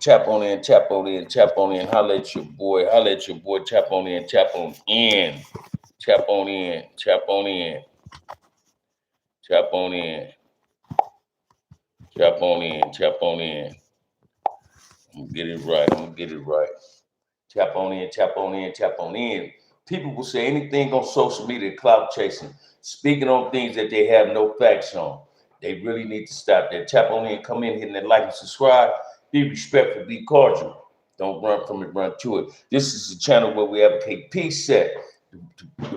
Tap on in, tap on in, tap on in. Holla at your boy, holla at your boy. Tap on in, tap on in, tap on in, tap on in, tap on in, tap on in, tap on in. I'm gonna get it right. I'm gonna get it right. Tap on in, tap on in, tap on in. People will say anything on social media, clout chasing, speaking on things that they have no facts on. They really need to stop that. Tap on in, come in, hitting that like and subscribe. Be respectful, be cordial. Don't run from it, run to it. This is a channel where we advocate peace set,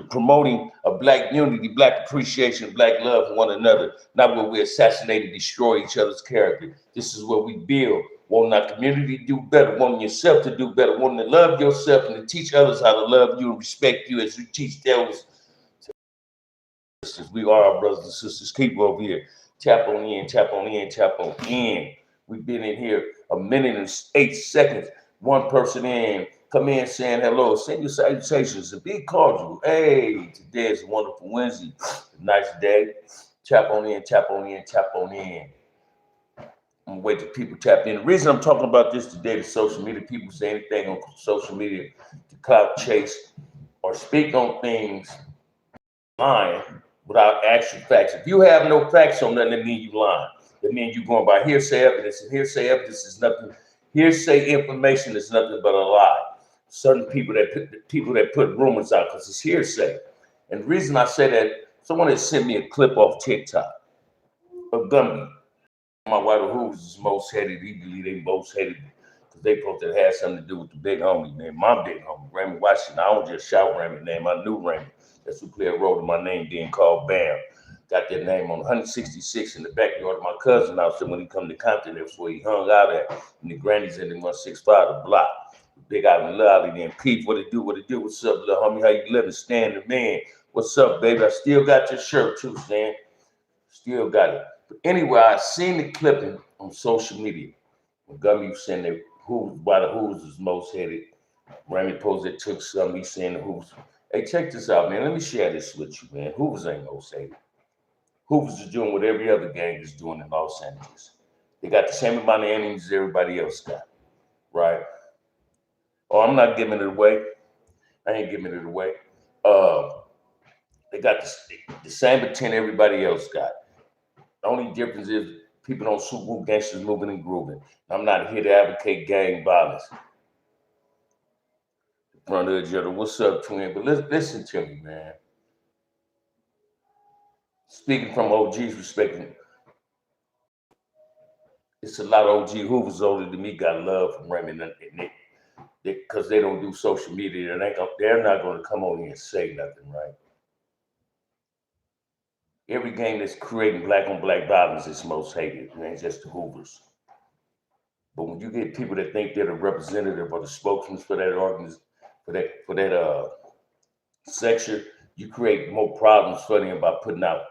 promoting a black unity, black appreciation, black love for one another, not where we assassinate and destroy each other's character. This is where we build, wanting our community to do better, wanting yourself to do better, wanting to love yourself and to teach others how to love you and respect you as you teach those. We are our brothers and sisters. Keep over here. Tap on in, tap on in, tap on in. We've been in here a minute and 8 seconds. One person in, come in saying hello, send your salutations and be cordial. Hey, today is a wonderful Wednesday. A nice day. Tap on in, tap on in, tap on in. I'm gonna wait till people tap in. The reason I'm talking about this today is social media. People say anything on social media to clout chase or speak on things lying without actual facts. If you have no facts on nothing, that means you lying. That means you're going by hearsay evidence, and hearsay evidence is nothing. Hearsay information is nothing but a lie. Certain people that put rumors out because it's hearsay. And the reason I say that, someone had sent me a clip off TikTok of Gumby. My wife who's is most hated. He believe they most hated because they supposed to have something to do with the big homie, man. My big homie, Remy Washington. I don't just shout Remy name. I knew Remy. That's who played a role in my name being called Bam. Got that name on 166 in the backyard of my cousin house. So when he come to Compton, that's where he hung out at. And the grannies in the 165, the block. Big Island Lolly, then Keith, what it do, what's up, little homie, how you living, Stan the man, what's up, baby, I still got your shirt too, Stan, still got it. But anyway, I seen the clipping on social media. When Gummy was saying that why the Who's is most hated. Remy posted took something, he saying the Who's. Hey, check this out, man, let me share this with you, man. Who's ain't most hated. Who's is doing what every other gang is doing in Los Angeles. They got the same amount of enemies as everybody else got, right? Oh, I'm not giving it away. I ain't giving it away. They got the same intent everybody else got. The only difference is people don't shoot group gangsters moving and grooving. I'm not here to advocate gang violence. Front of each other. What's up, twin? But listen to me, man. Speaking from OGs respecting, it's a lot of OG Hoovers older than me got love from Remy and Nick. Because they don't do social media, they're not going to come on here and say nothing, right? Every game that's creating black on black violence is most hated. It ain't just the Hoovers. But when you get people that think they're the representative or the spokesman for that organization, for that section, you create more problems for them by putting out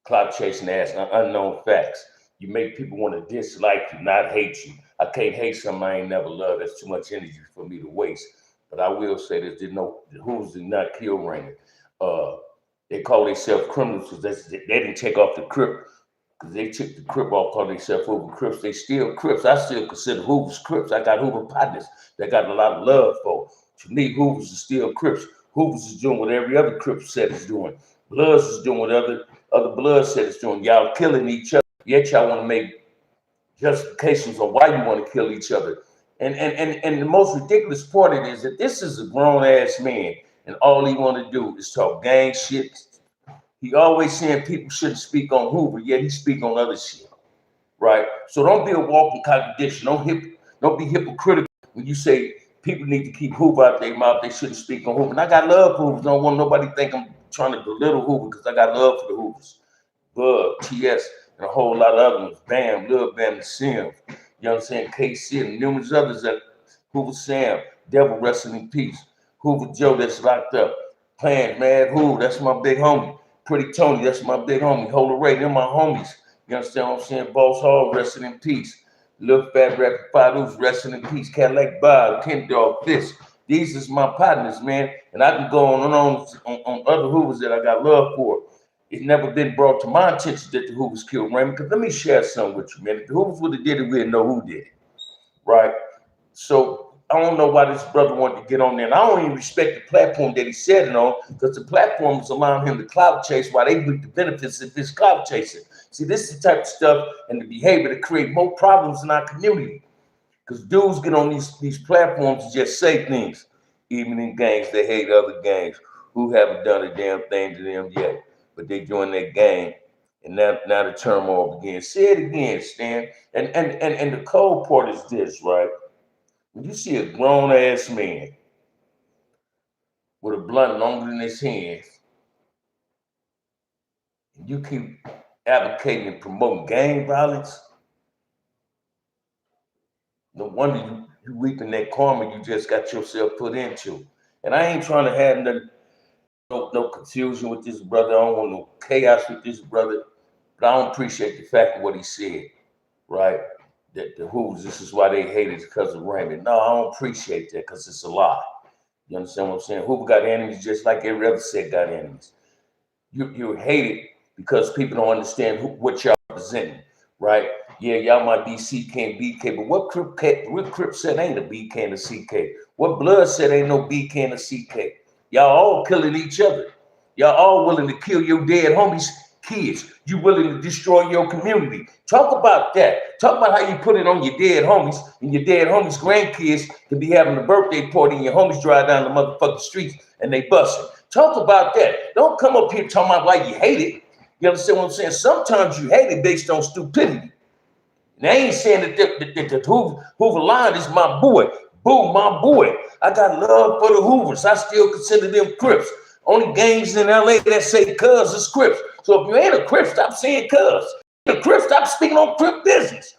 clout chasing ass unknown facts. You make people want to dislike you, not hate you. I can't hate something I ain't never loved. That's too much energy for me to waste. But I will say this: the Who's did not kill Raymond. They call themselves criminals because they didn't take off the Crip because they took the Crip off, called themselves Hoover Crips. They still Crips. I still consider Hoover's Crips. I got Hoover partners that got a lot of love for. To me, Hoover's is still Crips. Hoover's is doing what every other Crip set is doing. Bloods is doing what other Blood set is doing. Y'all killing each other. Yet y'all want to make justifications on why you want to kill each other. And the most ridiculous part of it is that this is a grown ass man, and all he want to do is talk gang shit. He always saying people shouldn't speak on Hoover, yet he speak on other shit, right? So don't be a walking contradiction. Don't be hypocritical when you say people need to keep Hoover out their mouth. They shouldn't speak on Hoover. And I got love for Hoovers. Don't want nobody to think I'm trying to belittle Hoover because I got love for the Hoovers. Bug, TS, and a whole lot of other ones. Bam, Lil Bam, and Sim. You know what I'm saying? KC and numerous others that Hoover Sam, Devil resting in peace. Hoover Joe that's locked up. Plans, Mad Hoover, that's my big homie. Pretty Tony, that's my big homie. Holy Ray, they're my homies. You understand what I'm saying? Boss Hall, resting in peace. Lil Fat Rapper Fadoos, resting in peace. Cadillac Bob, Ken Dog, Fist. These is my partners, man. And I can go on and on other Hoovers that I got love for. It's never been brought to my attention that the Hoovers killed Raymond. Because let me share something with you, man. If the Hoovers would have did it, we'd know who did it. right? So I don't know why this brother wanted to get on there. And I don't even respect the platform that he said it on, because the platform is allowing him to clout chase while they reap the benefits of this clout chasing. See, this is the type of stuff and the behavior that create more problems in our community. Because dudes get on these platforms to just say things, even in gangs. They hate other gangs who haven't done a damn thing to them yet, but they join their gang, and now the turmoil begins. Say it again, Stan. And the cold part is this, right? When you see a grown ass man with a blunt longer than his hands, and you keep advocating and promoting gang violence, no wonder you reaping that karma you just got yourself put into. And I ain't trying to have no confusion with this brother. I don't want no chaos with this brother. But I don't appreciate the fact of what he said, right? That the Who's, this is why they hate it because of Raymond. No, I don't appreciate that because it's a lie. You understand what I'm saying? Hoover got enemies just like every other set got enemies. You hate it because people don't understand what y'all representing, right? Yeah, y'all might be CK and BK, but what Crip said ain't a BK and a CK? What Blood said ain't no BK and a CK? Y'all all killing each other. Y'all all willing to kill your dead homies' kids. You willing to destroy your community. Talk about that. Talk about how you put it on your dead homies, and your dead homies' grandkids can be having a birthday party and your homies drive down the motherfucking streets and they busting. Talk about that. Don't come up here talking about why you hate it. You understand what I'm saying? Sometimes you hate it based on stupidity. And I ain't saying that Hoover line is my boy. Boo, my boy. I got love for the Hoovers. I still consider them Crips. Only gangs in LA that say cuz is Crips. So if you ain't a Crip, stop saying cuz. If you're a Crip, stop speaking on Crip business.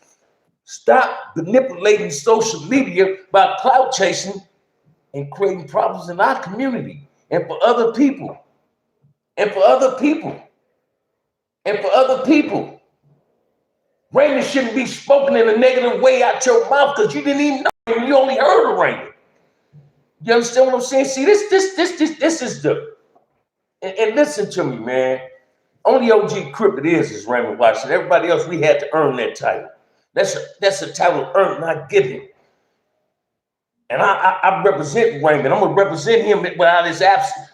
Stop manipulating social media by clout chasing and creating problems in our community and for other people. And for other people. And for other people. Raymond shouldn't be spoken in a negative way out your mouth because you didn't even know him. You only heard of Raymond. You understand what I'm saying? See, this is the, and listen to me, man. Only OG Crip it is Raymond Washington. Everybody else, we had to earn that title. That's a title earned, not given. And I represent Raymond. I'm gonna represent him without his absence.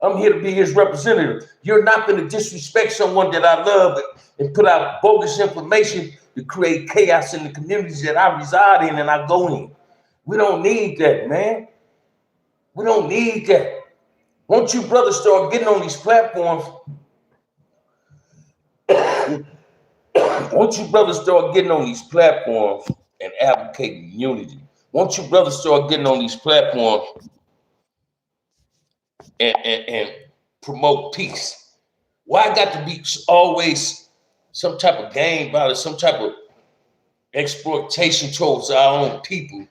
I'm here to be his representative. You're not going to disrespect someone that I love and put out bogus information to create chaos in the communities that I reside in and I go in. We don't need that, man. We don't need that. Once you brothers start getting on these platforms, once you brothers start getting on these platforms and advocating unity, once you brothers start getting on these platforms and promote peace. Why I got to be always some type of gang violence, some type of exploitation towards our own people,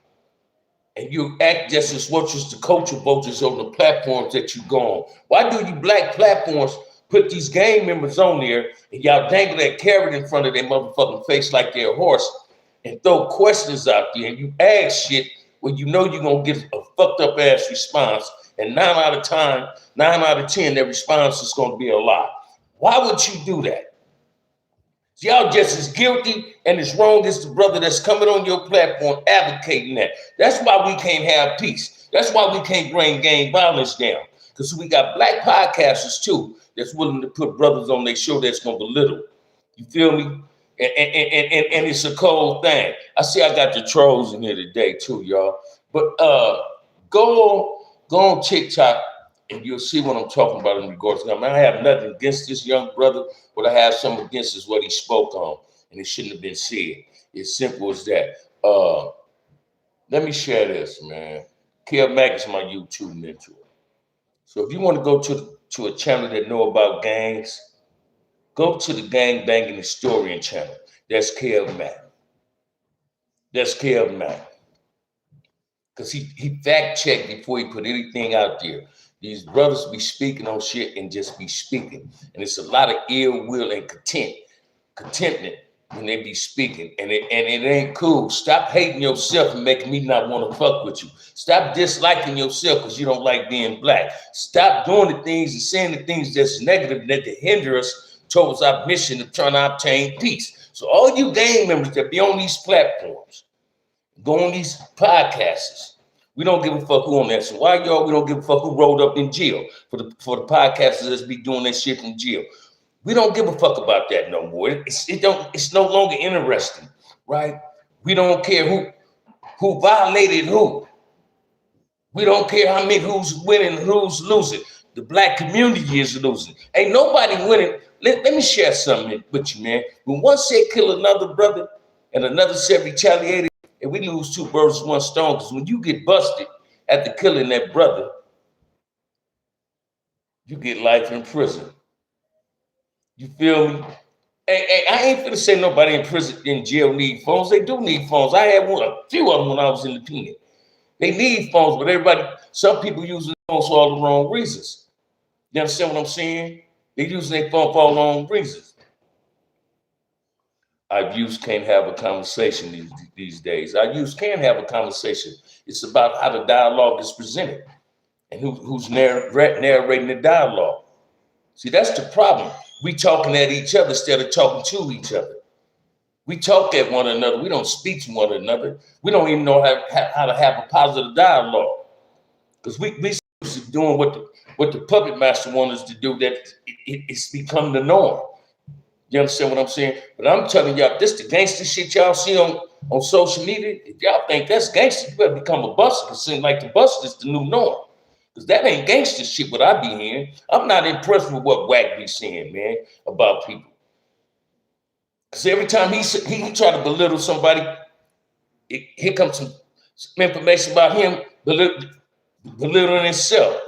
and you act just as much as the culture vultures on the platforms that you go on? Why do you black platforms put these gang members on there and y'all dangle that carrot in front of their motherfucking face like they're a horse and throw questions out there and you ask shit when you know you're gonna get a fucked up ass response? And 9 out of 10, their response is going to be a lie. Why would you do that? Y'all just as guilty and as wrong as the brother that's coming on your platform advocating that. That's why we can't have peace. That's why we can't bring gang violence down. Because we got black podcasters too that's willing to put brothers on their show that's going to belittle. You feel me? And it's a cold thing. I see I got the trolls in here today too, y'all. But go on TikTok and you'll see what I'm talking about in regards to. I mean, I have nothing against this young brother. What I have something against is what he spoke on, and it shouldn't have been said. It's simple as that. Let me share this, man. Kev Mack is my YouTube mentor. So if you want to go to a channel that know about gangs, go to the Gang Banging Historian channel. That's Kev Mack. That's Kev Mack. Because he fact-checked before he put anything out there. These brothers be speaking on shit and just be speaking. And it's a lot of ill will and contentment when they be speaking. And it ain't cool. Stop hating yourself and making me not want to fuck with you. Stop disliking yourself because you don't like being black. Stop doing the things and saying the things that's negative that hinder us towards our mission of trying to obtain peace. So So all you gang members that be on these platforms, go on these podcasts, we don't give a fuck who on that. So why y'all, we don't give a fuck who rolled up in jail for the podcasters that's be doing that shit in jail. We don't give a fuck about that no more. It's no longer interesting, right? We don't care who violated who. We don't care how many who's winning, who's losing. The black community is losing. Ain't nobody winning. Let me share something with you, man. When one said kill another brother and another said retaliated, and we lose two birds with one stone, because when you get busted after killing that brother, you get life in prison. You feel me? Hey, I ain't finna say nobody in prison, in jail need phones. They do need phones. I had a few of them when I was in the penal. They need phones, but some people using phones for all the wrong reasons. You understand what I'm saying? They using their phone for all the wrong reasons. Our youth can't have a conversation these days. Our youth can have a conversation. It's about how the dialogue is presented and who's narrating the dialogue. See, that's the problem. We talking at each other instead of talking to each other. We talk at one another. We don't speak to one another. We don't even know how to have a positive dialogue. Because we doing what the puppet master wants us to do, that it's become the norm. You understand what I'm saying? But I'm telling y'all, this the gangster shit y'all see on social media. If y'all think that's gangster, you better become a buster, because it seems like the buster is the new norm. Because that ain't gangster shit what I be hearing. I'm not impressed with what Wack be saying, man, about people. Because every time he try to belittle somebody, here comes some information about him belittling himself.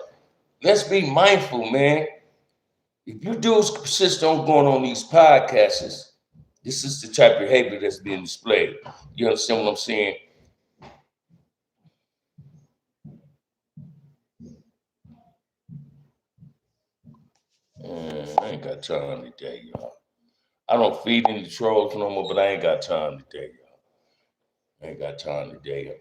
Let's be mindful, man. If you dudes persist on going on these podcasts, this is the type of behavior that's being displayed. You understand what I'm saying? I ain't got time today, y'all. I don't feed any trolls no more, but I ain't got time today, y'all. I ain't got time today.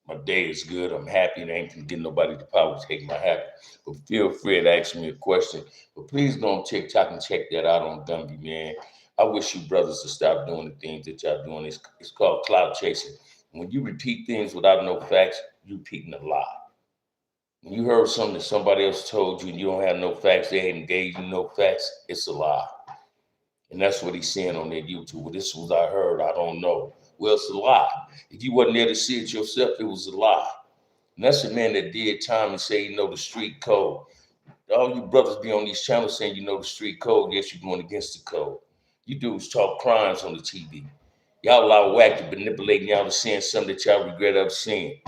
My day is good. I'm happy. And I ain't gonna get nobody the power to take my happiness. But feel free to ask me a question. But please go on TikTok and check that out on Gumby, man. I wish you brothers to stop doing the things that y'all doing. It's called clout chasing. When you repeat things without no facts, you're repeating a lie. When you heard something that somebody else told you and you don't have no facts, they ain't engaged in no facts, it's a lie. And that's what he's saying on that YouTube. Well, this was I heard, I don't know. Well, it's a lie. If you wasn't there to see it yourself, it was a lie. And that's a man that did time and say, you know, the street code. All you brothers be on these channels saying you know the street code. Yes, you're going against the code. You dudes talk crimes on the TV. Y'all allow Wack to manipulate y'all to seeing something that y'all regret ever seeing.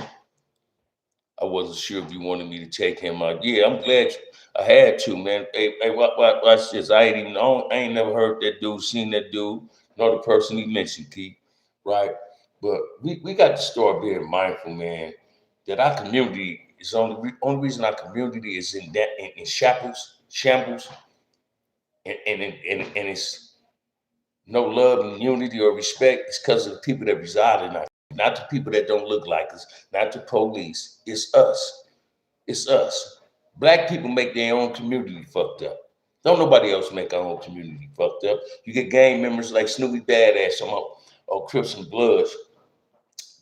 I wasn't sure if you wanted me to take him out. Yeah, I'm glad I had to, man. Hey, watch this. I ain't never heard that dude, seen that dude, nor the person he mentioned, Keith, right? But we got to start being mindful, man, that our community is only reason our community is in shambles, and it's no love and unity or respect. It's because of the people that reside in our, not the people that don't look like us, not the police. It's us. It's us. Black people make their own community fucked up. Don't nobody else make our own community fucked up. You get gang members like Snoopy Badass or Crips and Bloods.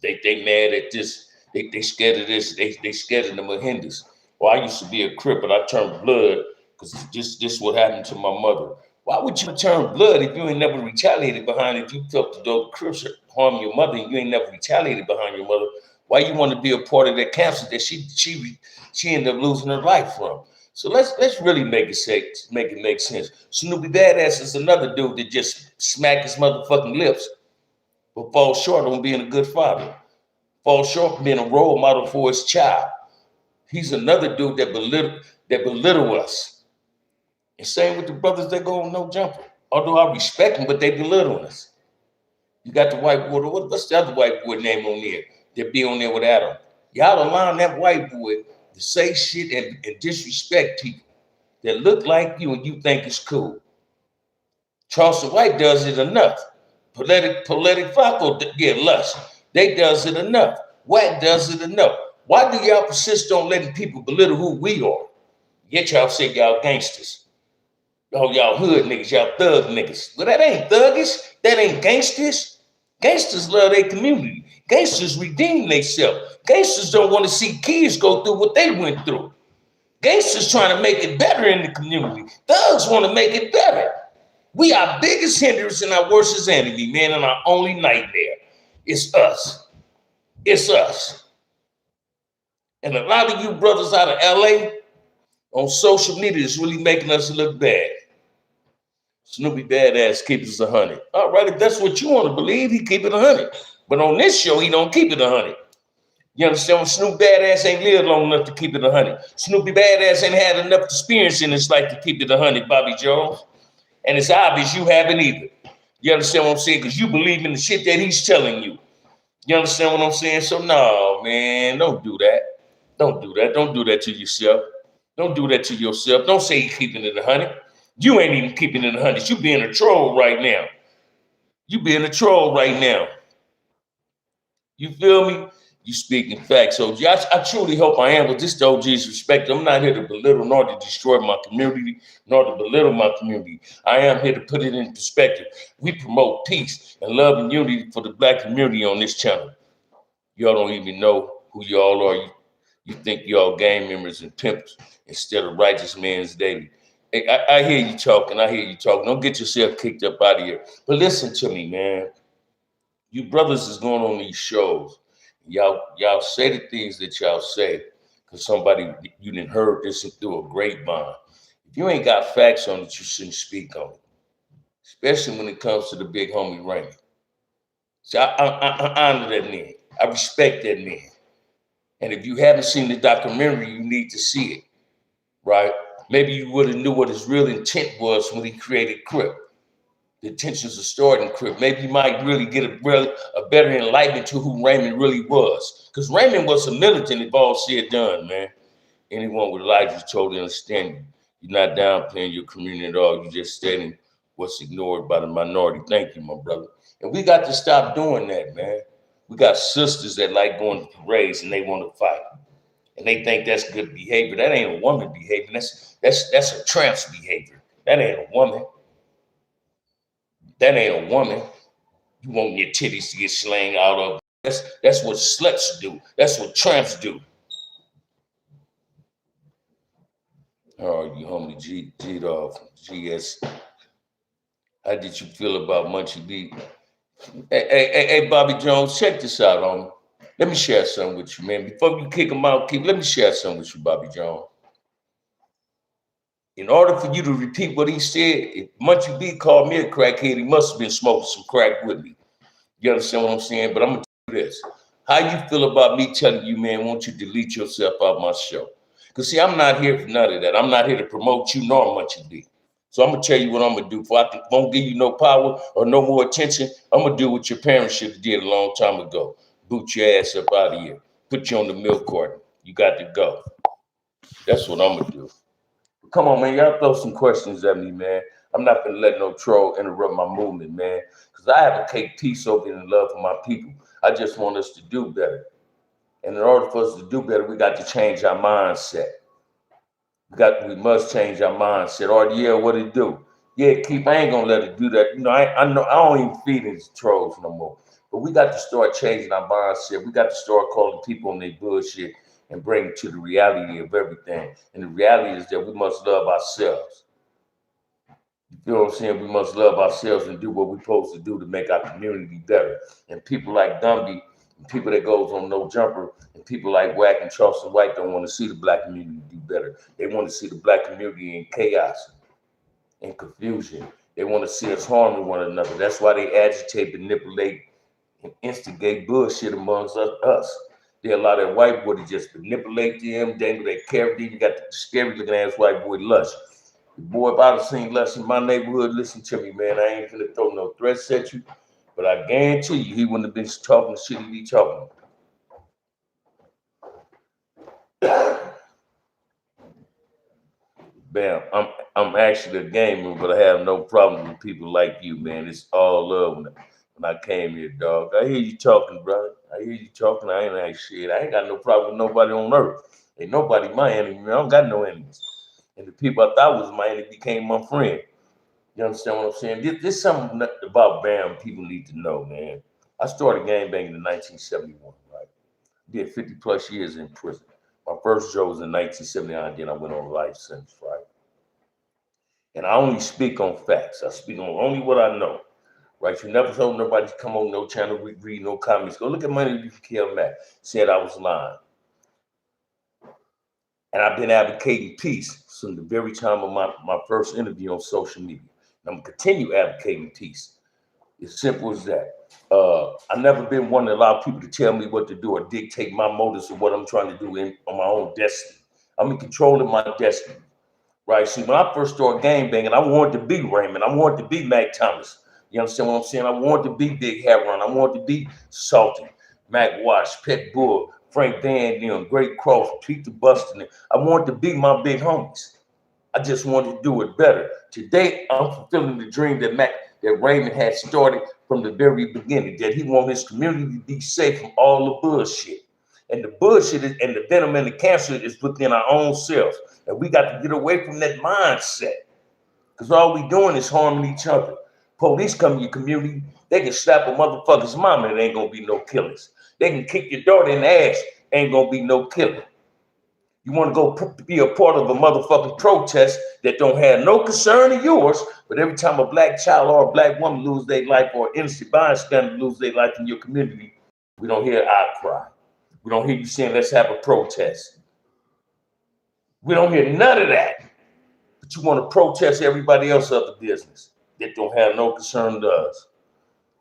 They mad at this. They scared of this. They scared of the Mahindas. Well, I used to be a Crip, but I turned blood because this what happened to my mother. Why would you turn blood if you ain't never retaliated behind it? If you felt the dog Crips harm your mother and you ain't never retaliated behind your mother, why you want to be a part of that cancer that she ended up losing her life from? So let's really make it make sense. Snoopy Badass is another dude that just smacked his motherfucking lips, but falls short on being a good father. Falls short on being a role model for his child. He's another dude that belittle us. And same with the brothers that go on No Jumper. Although I respect them, but they belittle us. You got the white boy. What's the other white boy name on there that be on there with Adam? Y'all allowing that white boy to say shit and disrespect people that look like you and you think it's cool. Charleston White does it enough. Poetic Flacco, yeah, Lush. They does it enough. Wack does it enough. Why do y'all persist on letting people belittle who we are? Yet y'all say y'all gangsters. Oh, y'all hood niggas, y'all thug niggas. But that ain't thuggish. That ain't gangsters. Gangsters love their community. Gangsters redeem themselves. Gangsters don't want to see kids go through what they went through. Gangsters trying to make it better in the community. Thugs want to make it better. We our biggest hindrance and our worst enemy, man, and our only nightmare. It's us. It's us. And a lot of you brothers out of LA on social media is really making us look bad. Snoopy badass keeps us 100. All right, if that's what you want to believe, he keep it 100. But on this show, he don't keep it 100. You understand? Snoop Badass ain't lived long enough to keep it 100. Snoopy Badass ain't had enough experience in his life to keep it 100, Bobby Jones. And it's obvious you haven't either. You understand what I'm saying? Because you believe in the shit that he's telling you. You understand what I'm saying? So no, man, don't do that. Don't do that. Don't do that to yourself. Don't do that to yourself. Don't say you're keeping it 100. You ain't even keeping it 100. You being a troll right now. You being a troll right now. You feel me? You speaking facts, OG. I truly hope I am, but this the OG's respect. I'm not here to belittle nor to destroy my community, nor to belittle my community. I am here to put it in perspective. We promote peace and love and unity for the Black community on this channel. Y'all don't even know who y'all are. You think y'all gang members and pimps instead of righteous men's daily. Hey, I hear you talking. I hear you talking. Don't get yourself kicked up out of here. But listen to me, man. You brothers is going on these shows. Y'all say the things that y'all say because somebody you didn't heard this through a grapevine. If you ain't got facts on it, you shouldn't speak on it, especially when it comes to the big homie Raymond. So I honor that man. I respect that man. And if you haven't seen the documentary, you need to see it, right? Maybe you would have knew what his real intent was when he created Crip. The intentions of starting Crip. Maybe you might really get a better enlightenment to who Raymond really was. Because Raymond was a militant, if all said done, man. Anyone with life is totally understanding. You're not downplaying your community at all. You're just stating what's ignored by the minority. Thank you, my brother. And we got to stop doing that, man. We got sisters that like going to parades and they want to fight. And they think that's good behavior. That ain't a woman behavior. That's a tramp's behavior. That ain't a woman. That ain't a woman. You want your titties to get slang out of. That's what sluts do. That's what tramps do. Oh, you homie G off GS. How did you feel about Munchie B? Hey, Bobby Jones, check this out, homie. Let me share something with you, man. Before you kick him out, let me share something with you, Bobby Jones. In order for you to repeat what he said, if Munchie B called me a crackhead, he must have been smoking some crack with me. You understand what I'm saying? But I'm going to tell you this. How you feel about me telling you, man, won't you delete yourself out my show? Because, see, I'm not here for none of that. I'm not here to promote you nor Munchie B. So I'm going to tell you what I'm going to do. If I won't give you no power or no more attention, I'm going to do what your parents should have did a long time ago. Boot your ass up out of here. Put you on the milk carton. You got to go. That's what I'm going to do. Come on, man. Y'all throw some questions at me, man. I'm not going to let no troll interrupt my movement, man. Because I advocate peace over and love for my people. I just want us to do better. And in order for us to do better, we got to change our mindset. We must change our mindset. Or yeah, what it do? Yeah, I ain't gonna let it do that. You know, I know I don't even feed these trolls no more. But we got to start changing our mindset. We got to start calling people on their bullshit and bring it to the reality of everything. And the reality is that we must love ourselves. You feel what I'm saying? We must love ourselves and do what we're supposed to do to make our community better. And people like Gumby, and people that goes on No Jumper, and people like Wack and Charleston White don't want to see the Black community do better. They want to see the Black community in chaos and confusion. They want to see us harming one another. That's why they agitate, manipulate, and instigate bullshit amongst us. They allow that white boy to just manipulate them, dangle that carrot. Then you got the scary looking ass white boy Lush. Boy, if I'd have seen Lush in my neighborhood, listen to me, man. I ain't gonna throw no threats at you, but I guarantee you he wouldn't have been talking the shit he be talking. Bam, I'm actually a gamer, but I have no problem with people like you, man. It's all love when I came here, dog. I hear you talking, brother. I hear you talking. I ain't like shit. I ain't got no problem with nobody on earth. Ain't nobody my enemy, man. I don't got no enemies. And the people I thought was my enemy became my friend. You understand what I'm saying? This is something about BAM people need to know, man. I started gangbanging in 1971, right? Did 50 plus years in prison. My first job was in 1979, then I went on life sentence, right? And I only speak on facts. I speak on only what I know, right? You never told nobody to come on no channel, read no comments. Go look at Money You Can Kill Mac. Said I was lying. And I've been advocating peace from the very time of my first interview on social media. And I'm going to continue advocating peace. It's simple as that. I've never been one to allow people to tell me what to do or dictate my motives or what I'm trying to do on my own destiny. I'm in control of my destiny, right? See, when I first started gangbanging, I wanted to be Raymond. I wanted to be Mac Thomas. You understand what I'm saying? I wanted to be Big Heron. I wanted to be Salty, Mac Wash, Pet Bull, Frank Van Dam, Great Cross, Peter Bustin. I wanted to be my big homies. I just wanted to do it better. Today, I'm fulfilling the dream that Raymond had started from the very beginning, that he wanted his community to be safe from all the bullshit. And the bullshit and the venom and the cancer is within our own selves. And we got to get away from that mindset. Because all we doing is harming each other. Police come to your community, they can slap a motherfucker's mama and ain't gonna be no killers. They can kick your daughter in the ass, ain't gonna be no killing. You want to go be a part of a motherfucking protest that don't have no concern of yours, but every time a black child or a black woman lose their life or innocent bystander lose their life in your community, we don't hear outcry. We don't hear you saying, let's have a protest. We don't hear none of that. But you want to protest everybody else's other business that don't have no concern to us.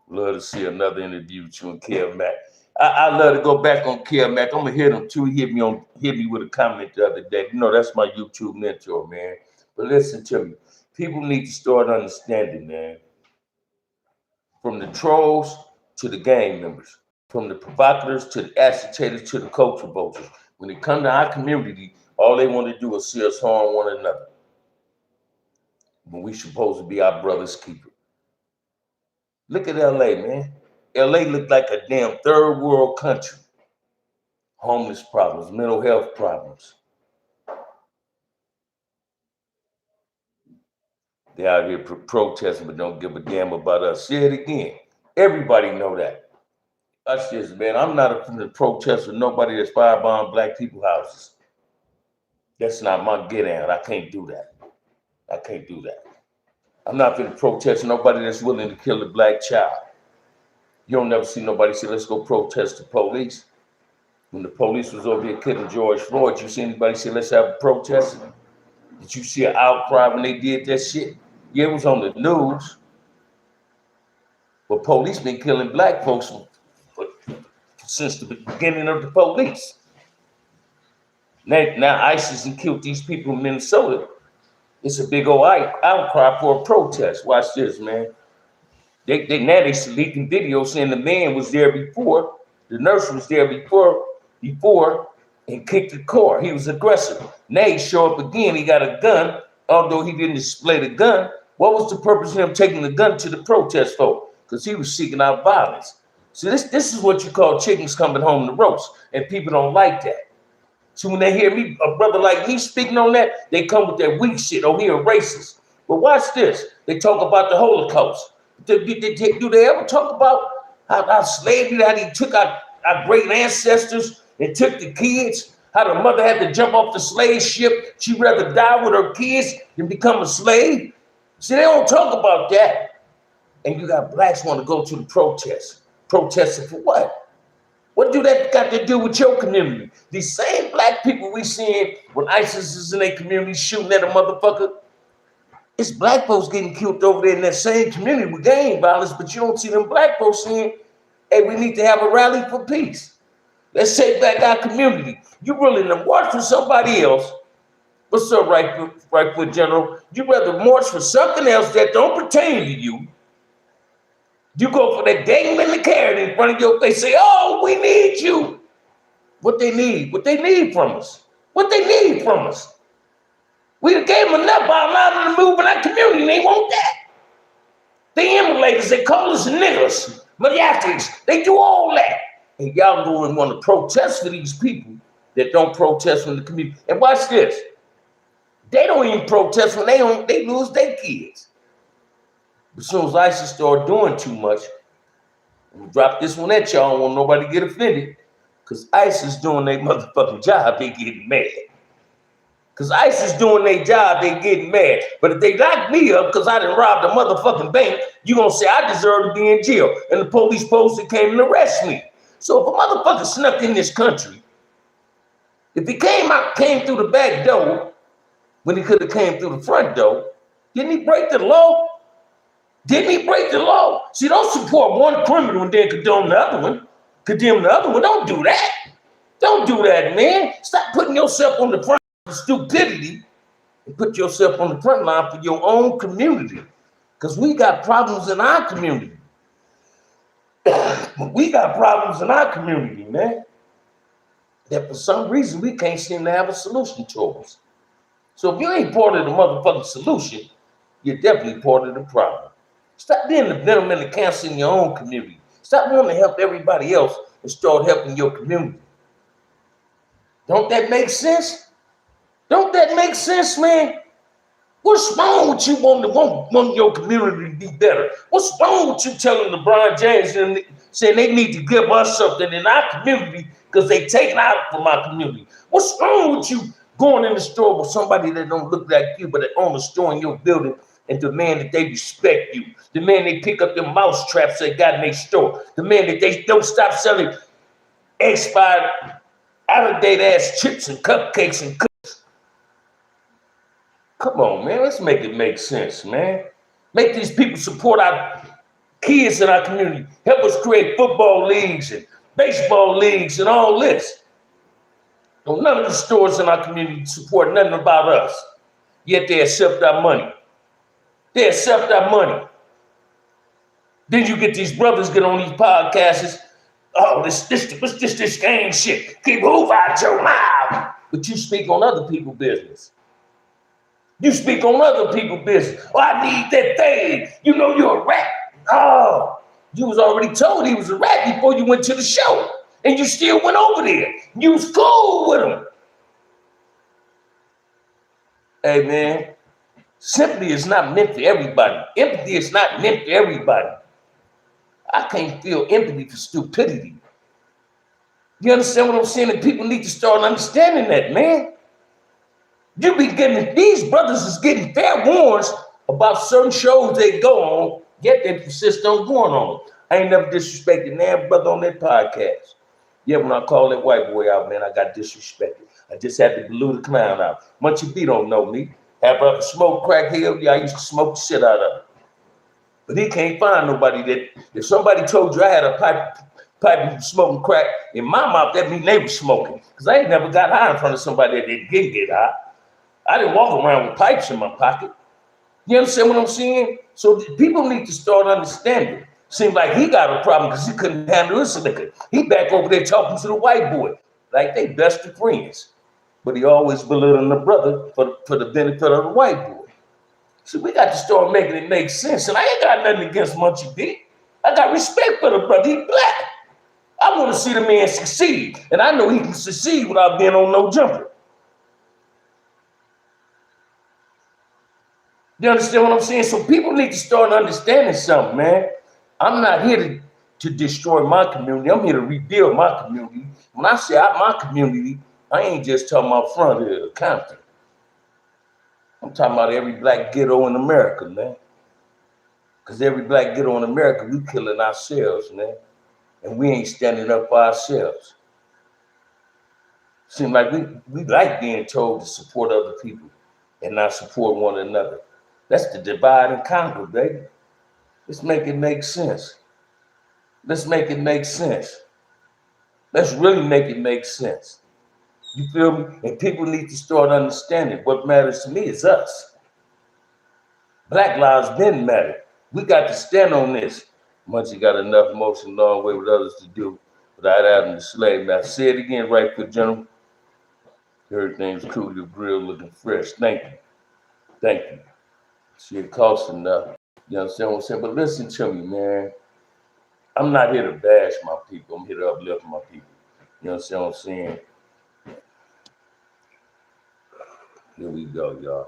Love to see another interview with you and Kev Mack. I love to go back on Kev Mack. I'm gonna hit him too. He hit me with a comment the other day. You know, that's my YouTube mentor, man. But listen to me. People need to start understanding, man. From the trolls to the gang members, from the provocateurs to the agitators to the culture vultures. When it comes to our community, all they want to do is see us harm one another. When we supposed to be our brother's keeper. Look at LA, man. LA looked like a damn third world country. Homeless problems, mental health problems. They out here protesting, but don't give a damn about us. Say it again. Everybody know that. That's just, man, I'm not a protest with nobody that's firebombing black people's houses. That's not my get out. I can't do that. I can't do that. I'm not going to protest nobody that's willing to kill a black child. You don't never see nobody say, let's go protest the police. When the police was over here killing George Floyd, you see anybody say, let's have a protest? Did you see an outcry when they did that shit? Yeah, it was on the news. But police been killing black folks since the beginning of the police. Now ISIS has killed these people in Minnesota. It's a big old outcry for a protest. Watch this, man. They leaking videos saying the man was there before, the nurse was there before, and kicked the car. He was aggressive. Now he show up again. He got a gun, although he didn't display the gun. What was the purpose of him taking the gun to the protest for? Because he was seeking out violence. So this is what you call chickens coming home to roast, and people don't like that. So when they hear me, a brother like me speaking on that, they come with that weak shit. Oh, he a racist. But watch this. They talk about the Holocaust. Do they ever talk about how slavery, how they took our great ancestors and took the kids, how the mother had to jump off the slave ship. She'd rather die with her kids than become a slave. See, they don't talk about that. And you got blacks want to go to the protest. Protesting for what? What do that got to do with your community? These same black people we seeing when ISIS is in their community shooting at a motherfucker, it's black folks getting killed over there in that same community with gang violence, but you don't see them black folks saying, hey, we need to have a rally for peace. Let's take back our community. You willing to march for somebody else. What's up, right foot general? You rather march for something else that don't pertain to you. You go for that dangling the carrot in front of your face, say, oh, we need you. What they need from us. What they need from us. We gave them enough by allowing them to move in our community, and they want that. They emulators, they call us niggas, maniacs, they do all that. And y'all go and want to protest for these people that don't protest from the community. And watch this. They don't even protest when they lose their kids. But as soon as ISIS start doing too much, I'm gonna drop this one at y'all. I don't want nobody to get offended. Because ISIS doing their motherfucking job, they getting mad. Because ISIS doing their job, they getting mad. But if they lock me up because I done robbed a motherfucking bank, you gonna say I deserve to be in jail. And the police posted came and arrest me. So if a motherfucker snuck in this country, if he came through the back door, when he could have came through the front door, didn't he break the law? Didn't he break the law? See, don't support one criminal and then condemn the other one. Don't do that. Don't do that, man. Stop putting yourself on the front line for stupidity and put yourself on the front line for your own community. Because we got problems in our community. We got problems in our community, man, that for some reason we can't seem to have a solution towards. So if you ain't part of the motherfucking solution, you're definitely part of the problem. Stop being the venom and the cancer in your own community. Stop wanting to help everybody else and start helping your community. Don't that make sense? Don't that make sense, man? What's wrong with you wanting your community to be better? What's wrong with you telling LeBron James and saying they need to give us something in our community because they taking out from our community? What's wrong with you going in the store with somebody that don't look like you but that own a store in your building and demand that they respect you? Demand they pick up them mouse traps they got in their store. Demand that they don't stop selling expired, out-of-date ass chips and cupcakes and cookies. Come on, man. Let's make it make sense, man. Make these people support our kids in our community. Help us create football leagues and baseball leagues and all this. So none of the stores in our community support nothing about us. Yet they accept our money. They accept our money. Then you get these brothers get on these podcasts. Oh, this gang shit. Keep move out your mouth. But you speak on other people's business. You speak on other people's business. Oh, I need that thing. You know you're a rat. Oh, you was already told he was a rat before you went to the show. And you still went over there. You was cool with him. Hey, man, sympathy is not meant for everybody. Empathy is not meant for everybody. I can't feel empathy for stupidity. You understand what I'm saying? And people need to start understanding that, man. You be getting, these brothers is getting fair warns about certain shows they go on, yet they persist on going on. I ain't never disrespected that brother on that podcast. Yeah, when I call that white boy out, man, I got disrespected. I just had to glue the clown out. Munchie B don't know me. Have I ever smoked crack? Hell yeah, I used to smoke the shit out of it. But he can't find nobody that, if somebody told you I had a pipe smoking crack in my mouth, that means they were smoking. Because I ain't never got high in front of somebody that didn't get high. I didn't walk around with pipes in my pocket. You understand what I'm saying? So people need to start understanding. Seems like he got a problem because he couldn't handle his liquor. He back over there talking to the white boy like they best of friends. But he always belittling the brother for the benefit of the white boy. So we got to start making it make sense. And I ain't got nothing against Munchie B. I got respect for the brother. He black. I want to see the man succeed. And I know he can succeed without being on no jumper. You understand what I'm saying? So people need to start understanding something, man. I'm not here to destroy my community. I'm here to rebuild my community. When I say my community, I ain't just talking about front of Compton. I'm talking about every black ghetto in America, man. Because every black ghetto in America, we killing ourselves, man. And we ain't standing up for ourselves. Seems like we like being told to support other people and not support one another. That's the divide and conquer, baby. Let's make it make sense. Let's make it make sense. Let's really make it make sense. You feel me? And people need to start understanding what matters to me is us. Black lives been matter. We got to stand on this. Munchie got enough motion, long way with others to do without having to slave. Now, say it again right quick, gentlemen. Everything's cool. Your grill looking fresh. Thank you. Thank you. See, it costs enough. You understand what I'm saying? But listen to me, man. I'm not here to bash my people. I'm here to uplift my people. You understand what I'm saying? Here we go, y'all.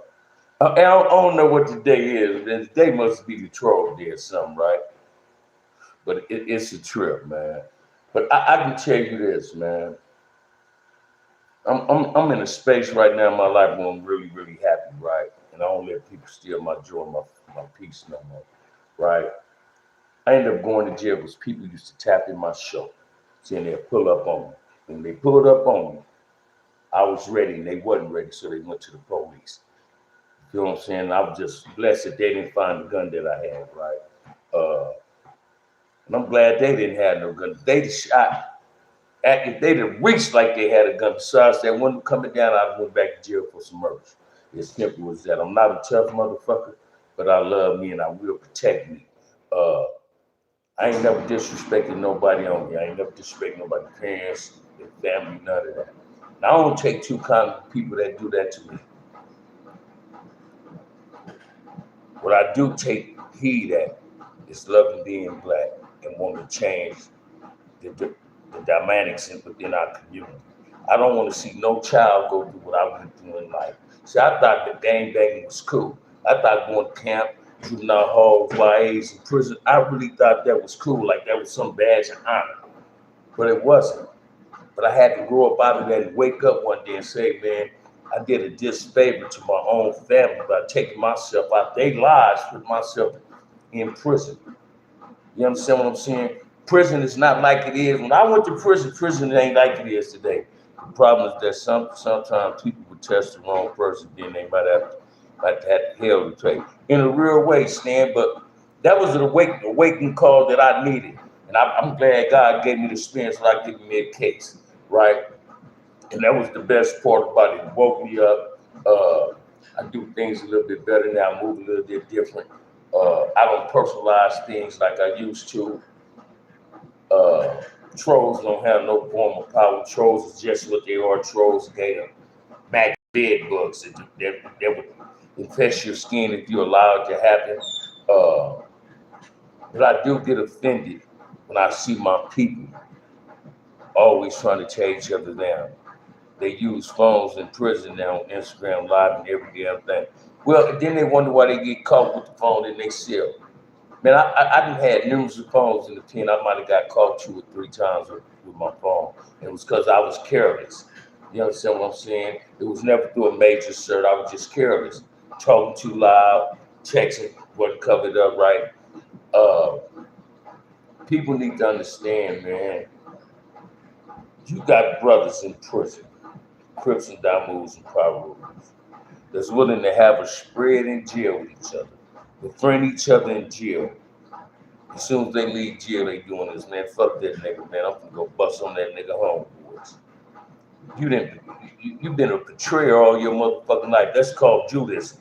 I don't know what the day is. The day must be the troll day or something, right? But it's a trip, man. But I can tell you this, man. I'm in a space right now in my life where I'm really, really happy, right? And I don't let people steal my joy, my peace no more, right? I ended up going to jail because people used to tap in my show, saying they'd pull up on me. When they pulled up on me, I was ready and they wasn't ready, so they went to the police. You know what I'm saying? I was just blessed that they didn't find the gun that I had, right? Uh, and I'm glad they didn't have no gun. They shot. If they'd have reached like they had a gun, besides that one coming down, I went back to jail for some murder. As simple as that. I'm not a tough motherfucker, but I love me and I will protect me. Uh, I ain't never disrespected nobody on me. I ain't never disrespected nobody's parents, their family, none of that. Now, I don't take too kind of people that do that to me. What I do take heed at is loving being black and wanting to change the dynamics within our community. I don't want to see no child go through what I went through in life. See, I thought the gang banging was cool. I thought going to camp, juvenile halls, YAs, in prison, I really thought that was cool, like that was some badge of honor. But it wasn't. But I had to grow up out of that and wake up one day and say, man, I did a disfavor to my own family by taking myself out their lives, put myself in prison. You understand what I'm saying? Prison is not like it is. When I went to prison, prison ain't like it is today. The problem is that sometimes people would test the wrong person, then they might have hell to pay. In a real way, Stan, but that was an awakening call that I needed. And I'm glad God gave me the experience like giving me a case, right? And that was the best part about it. It woke me up. I do things a little bit better now. I move a little bit different. I don't personalize things like I used to. Uh, Trolls don't have no form of power. Trolls is just what they are. Trolls gain mag bed bugs that would infest your skin if you allow it to happen. Uh, but I do get offended when I see my people always trying to tear each other down. They use phones in prison now on Instagram Live and every damn thing. Well, then they wonder why they get caught with the phone in their cell. Man, I done had numerous of phones in the pen. I might have got caught 2 or 3 times with my phone. It was because I was careless. You understand what I'm saying? It was never through a major cert. I was just careless. Talking too loud, texting wasn't covered up right. Uh, People need to understand, man. You got brothers in prison, Crips and Damus and Power that's willing to have a spread in jail with each other, befriend each other in jail. As soon as they leave jail, they doing this, man. Fuck that nigga, man. I'm gonna go bust on that nigga homeboys. You didn't. You've been a betrayer all your motherfucking life. That's called Judas.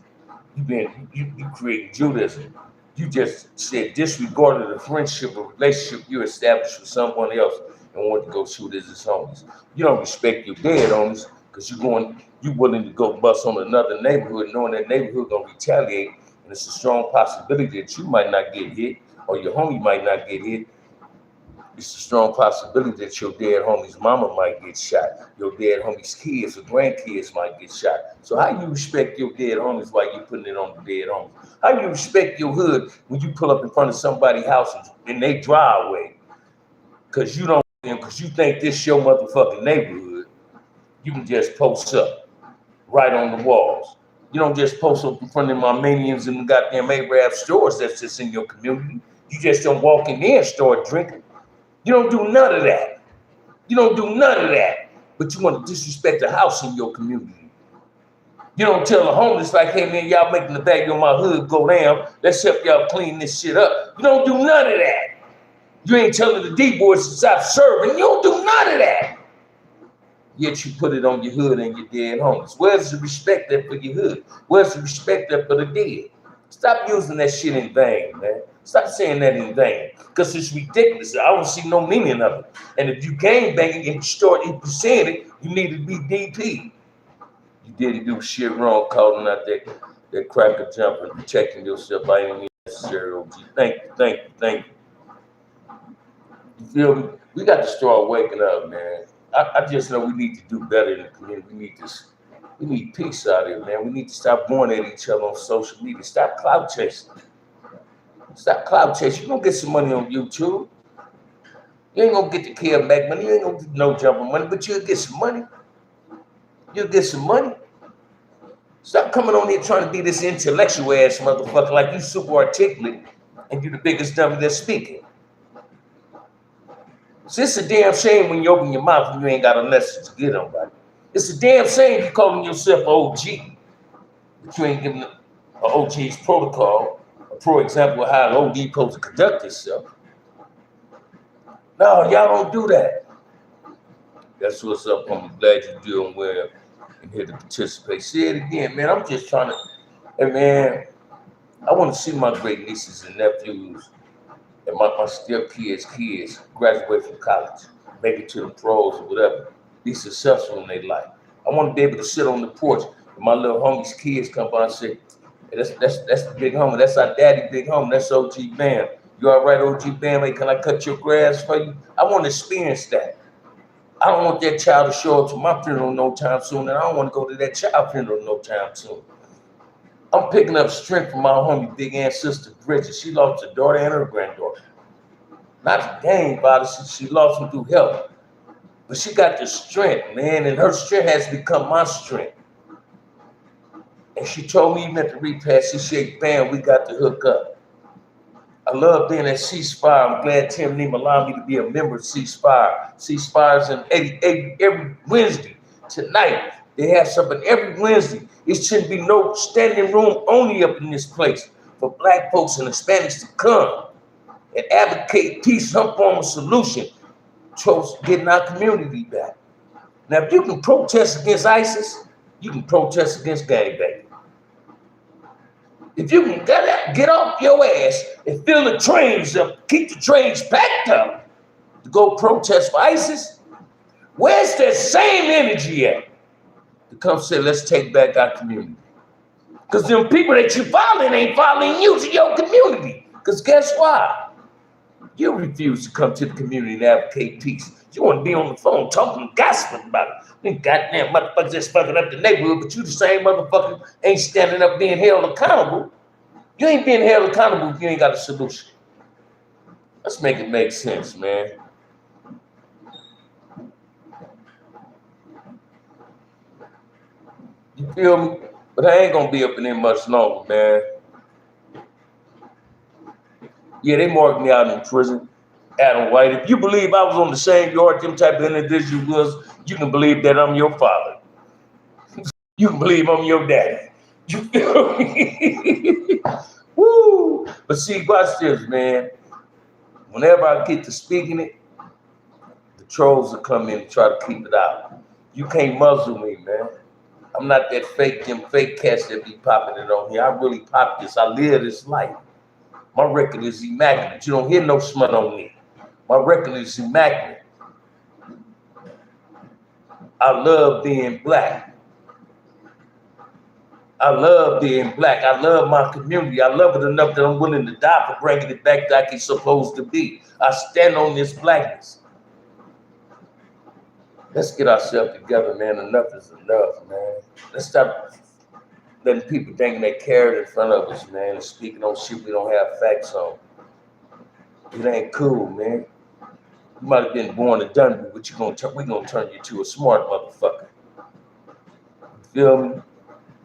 You created Judaism. You just said disregarded the friendship or relationship you established with someone else and want to go shoot as his homies. You don't respect your dead homies because you willing to go bust on another neighborhood, knowing that neighborhood gonna retaliate, and it's a strong possibility that you might not get hit or your homie might not get hit. It's a strong possibility that your dead homie's mama might get shot. Your dead homie's kids or grandkids might get shot. So how you respect your dead homies while you putting it on the dead homies? How you respect your hood when you pull up in front of somebody's house in their driveway? Because you think this your motherfucking neighborhood. You can just post up right on the walls. You don't just post up in front of my minions and the goddamn Arab stores that's just in your community. You just don't walk in there and start drinking. You don't do none of that. You don't do none of that. But you want to disrespect the house in your community. You don't tell the homeless like, hey man, y'all making the back of my hood go down. Let's help y'all clean this shit up. You don't do none of that. You ain't telling the D-boys to stop serving. You don't do none of that. Yet you put it on your hood and your dead homies. Where's the respect there for your hood? Where's the respect there for the dead? Stop using that shit in vain, man. Stop saying that in vain. Because it's ridiculous. I don't see no meaning of it. And if you gang banging and if you saying it, you need to be DP. You didn't do shit wrong calling out that cracker jump and protecting yourself by any necessary OG. Thank you. You feel me? We got to start waking up, man. I just know we need to do better in the community. We need to We need peace out here, man. We need to stop going at each other on social media. Stop clout chasing. Stop clout chasing. You're gonna get some money on YouTube. You ain't gonna get the care back money. You ain't gonna get no jumper money, but you'll get some money. You'll get some money. Stop coming on here trying to be this intellectual ass motherfucker like you super articulate and you the biggest dummy that's speaking. So it's a damn shame when you open your mouth and you ain't got a message to get nobody. It's a damn shame you calling yourself OG, but you ain't giving an OG's protocol, a pro example of how an OG supposed to conduct itself. No, y'all don't do that. That's what's up. I'm glad you're doing well and here to participate. Say it again, man. I'm just trying to, hey man, I want to see my great nieces and nephews and my still kids graduate from college, make it to the pros or whatever, be successful in their life. I want to be able to sit on the porch and my little homies' kids come by and say, hey, that's the big homie. That's our daddy, big homie. That's OG Bam. You all right, OG Bam? Hey, can I cut your grass for you? I want to experience that. I don't want that child to show up to my funeral no time soon, and I don't want to go to that child's funeral no time soon. I'm picking up strength from my homie, big aunt sister Bridget. She lost her daughter and her granddaughter. Not gang violence, she lost them through health. But she got the strength, man, and her strength has become my strength. And she told me even at the repast, she said, Bam, we got to hook up. I love being at Ceasefire. I'm glad Tim Neem allowed me to be a member of Ceasefire. Ceasefire's in every Wednesday. Tonight, they have something every Wednesday. It shouldn't be no standing room only up in this place for Black folks and Hispanics to come and advocate peace, some form of solution towards getting our community back. Now, if you can protest against ISIS, you can protest against gangbanging. If you can get off your ass and fill the trains up, keep the trains packed up to go protest for ISIS, where's that same energy at to come say, let's take back our community? Because them people that you're following ain't following you to your community. Because guess what? You refuse to come to the community and advocate peace. You want to be on the phone talking gossip about it. Them goddamn motherfuckers that's fucking up the neighborhood, but you the same motherfucker ain't standing up being held accountable. You ain't being held accountable if you ain't got a solution. Let's make it make sense, man. You feel me? But I ain't gonna be up in there much longer, man. Yeah, they marked me out in prison. Adam White, if you believe I was on the same yard them type of individual was, you can believe that I'm your father. You can believe I'm your daddy. You feel me? Woo! But see, watch this, man. Whenever I get to speaking it, the trolls will come in and try to keep it out. You can't muzzle me, man. I'm not that fake, them fake cats that be popping it on here. I really pop this. I live this life. My record is immaculate. You don't hear no smut on me. My record is immaculate. I love being Black. I love being Black. I love my community. I love it enough that I'm willing to die for bringing it back like it's supposed to be. I stand on this Blackness. Let's get ourselves together, man. Enough is enough, man. Let's stop letting people thinking they carried in front of us, man, and speaking on shit we don't have facts on. It ain't cool, man. You might have been born a dummy, but we're gonna turn you to a smart motherfucker. You feel me?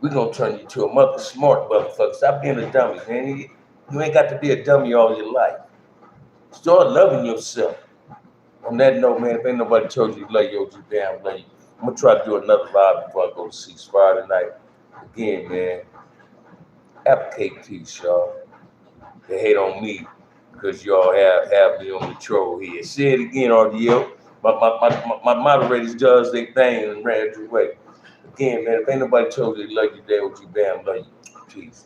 We're gonna turn you to a smart motherfucker. Stop being a dummy, man. You ain't got to be a dummy all your life. Start loving yourself. On that note, man, if ain't nobody told you love you, OG Bam, love you. I'm gonna try to do another live before I go to Ceasefire tonight. Again, man, advocate peace, y'all. They hate on me because y'all have me on the troll here. Say it again, RDL. My moderators does their thing and ran your way. Again, man, if ain't nobody told you they love you, they OG Bam, love you. Peace.